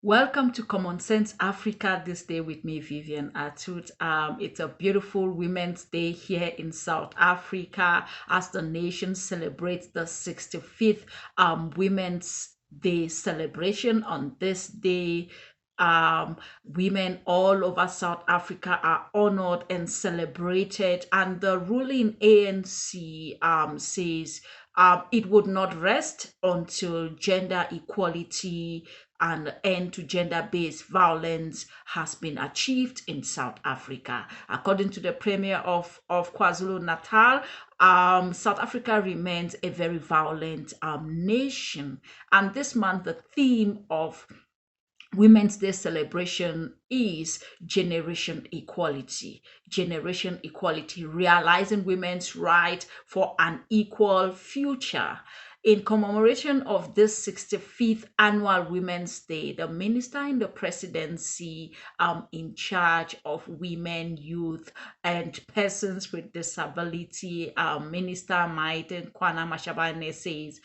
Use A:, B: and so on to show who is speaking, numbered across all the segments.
A: Welcome to Common Sense Africa this day with me, Vivian Atut. It's a beautiful Women's Day here in South Africa as the nation celebrates the 65th Women's Day celebration. On this day, women all over South Africa are honored and celebrated, and the ruling ANC says it would not rest until gender equality and end to gender-based violence has been achieved in South Africa. According to the Premier of KwaZulu-Natal, South Africa remains a very violent nation. And this month, the theme of Women's Day celebration is generation equality. Generation equality, realizing women's right for an equal future. In commemoration of this 65th annual Women's Day, the minister in the presidency in charge of women, youth, and persons with disability, Minister Maiten Kwana Mashabane says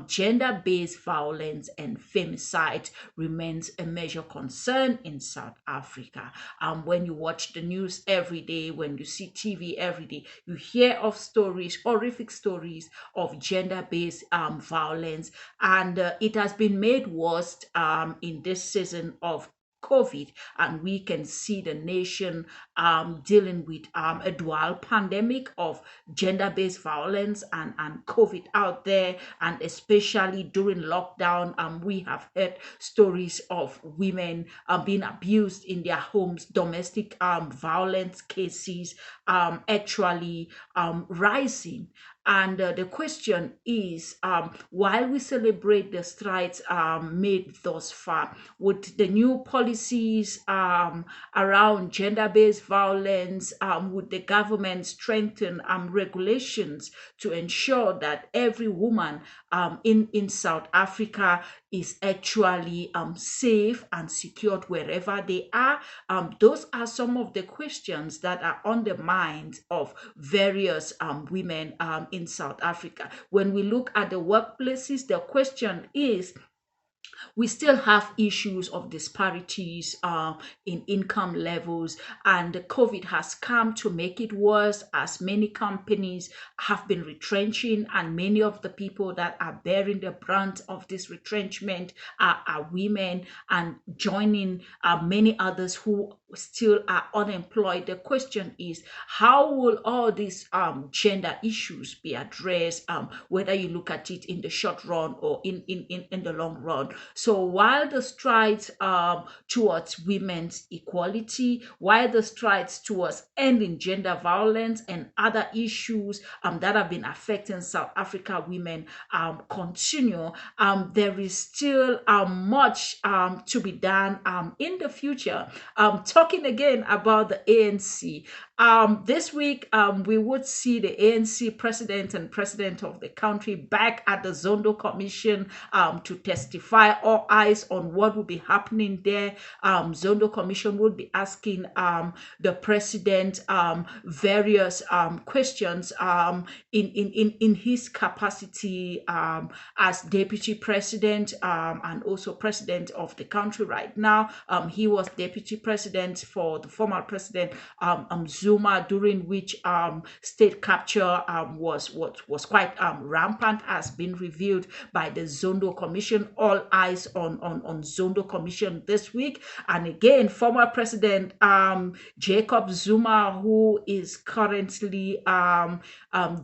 A: gender-based violence and femicide remains a major concern in South Africa. When you watch the news every day, when you see TV every day, you hear of stories, horrific stories of gender-based violence, and it has been made worse in this season of COVID, and we can see the nation dealing with a dual pandemic of gender-based violence and COVID out there, and especially during lockdown, we have heard stories of women being abused in their homes, domestic violence cases actually rising. And the question is, while we celebrate the strides made thus far, would the new policies around gender-based violence, would the government strengthen regulations to ensure that every woman in South Africa is actually safe and secured wherever they are? Those are some of the questions that are on the minds of various women in South Africa. When we look at the workplaces, the question is, we still have issues of disparities in income levels, and the COVID has come to make it worse as many companies have been retrenching, and many of the people that are bearing the brunt of this retrenchment are women, and joining many others who still are unemployed. The question is, how will all these gender issues be addressed, whether you look at it in the short run or in the long run? So while the strides towards women's equality, while the strides towards ending gender violence and other issues that have been affecting South Africa women continue, there is still much to be done in the future. Talking again about the ANC, this week we would see the ANC president and president of the country back at the Zondo Commission to testify. All eyes on what will be happening there. Zondo Commission will be asking the president various questions in his capacity as deputy president and also president of the country right now. He was deputy president for the former president Zuma, during which state capture was quite rampant, has been revealed by the Zondo Commission. All eyes on Zondo Commission this week. And again, former President Jacob Zuma, who is currently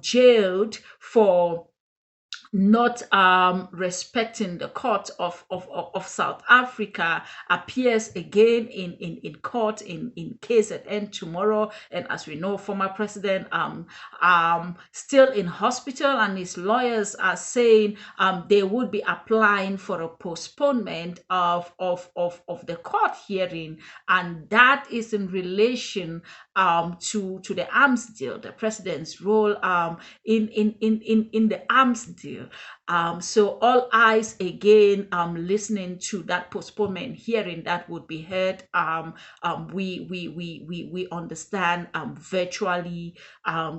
A: jailed for not respecting the court of South Africa, appears again in court in KZN tomorrow. And as we know, former president still in hospital, and his lawyers are saying they would be applying for a postponement of the court hearing, and that is in relation to the arms deal, the president's role in the arms deal. So all eyes again, listening to that postponement, hearing that would be heard. We understand virtually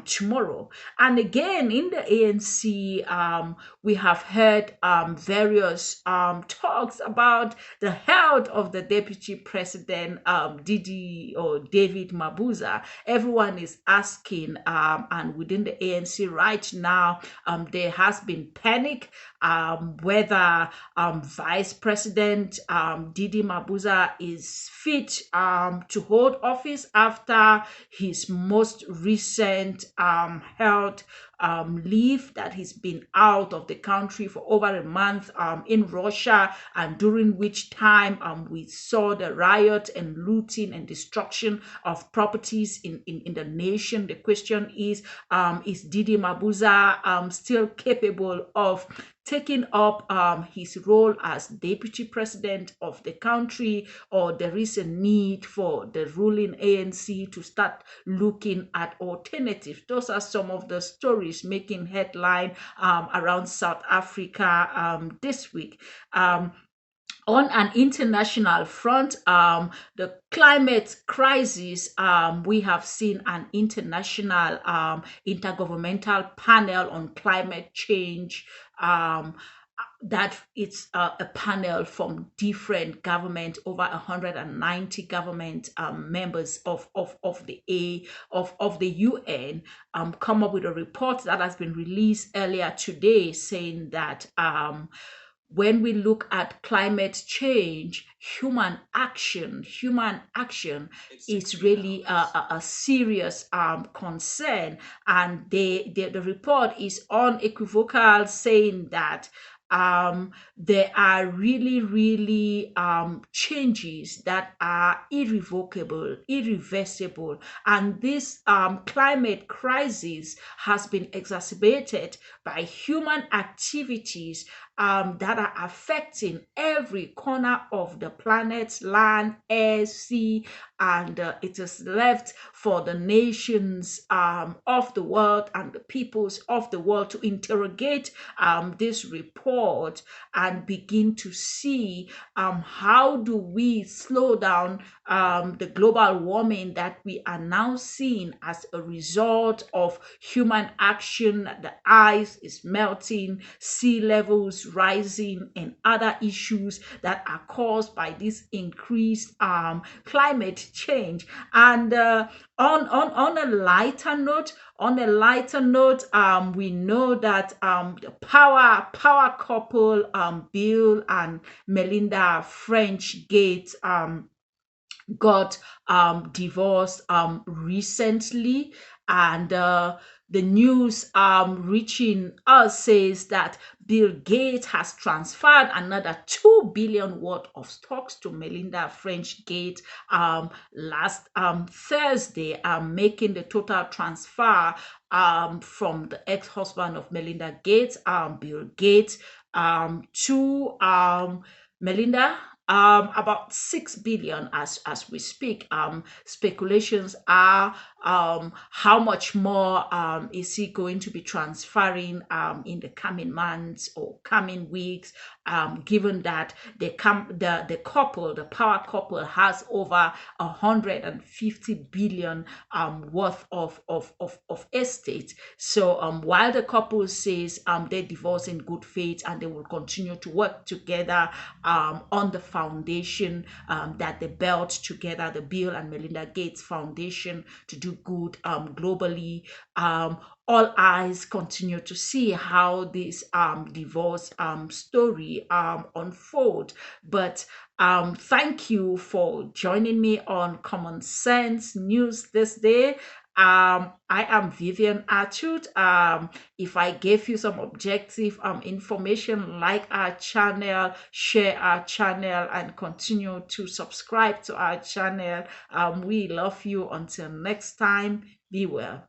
A: tomorrow. And again, in the ANC, we have heard various talks about the health of the deputy president, Didi or David Mabuza. Everyone is asking, and within the ANC right now, there has been panic whether Vice President Didi Mabuza is fit to hold office after his most recent health leave, that he's been out of the country for over a month in Russia, and during which time we saw the riot and looting and destruction of properties in the nation. The question is Didi Mabuza still capable of taking up his role as deputy president of the country, or there is a need for the ruling ANC to start looking at alternatives? Those are some of the stories making headline around South Africa this week. On an international front, the climate crisis, we have seen an international intergovernmental panel on climate change. That it's a panel from different government, over 190 government members of the UN, come up with a report that has been released earlier today, saying that when we look at climate change, human action is really a serious concern. And the report is unequivocal, saying that there are really changes that are irrevocable, irreversible. And this climate crisis has been exacerbated by human activities that are affecting every corner of the planet's land, air, sea, and it is left for the nations of the world and the peoples of the world to interrogate this report and begin to see how do we slow down the global warming that we are now seeing as a result of human action. The ice is melting, sea levels rising, and other issues that are caused by this increased climate change. And on a lighter note, we know that the power couple, Bill and Melinda French Gates, got divorced recently, and the news reaching us says that Bill Gates has transferred another 2 billion worth of stocks to Melinda French Gates last Thursday, making the total transfer from the ex-husband of Melinda Gates, Bill Gates, to Melinda, about 6 billion as we speak. Speculations are how much more is he going to be transferring in the coming months or coming weeks, given that the couple, the power couple, has over 150 billion worth of estate. So while the couple says they divorce in good faith and they will continue to work together on the foundation that they built together, the Bill and Melinda Gates Foundation, to do good globally. All eyes continue to see how this divorce story unfold. But thank you for joining me on Common Sense News this day. I am Vivian Atwood. If I gave you some objective information, like our channel, share our channel, and continue to subscribe to our channel. We love you. Until next time, be well.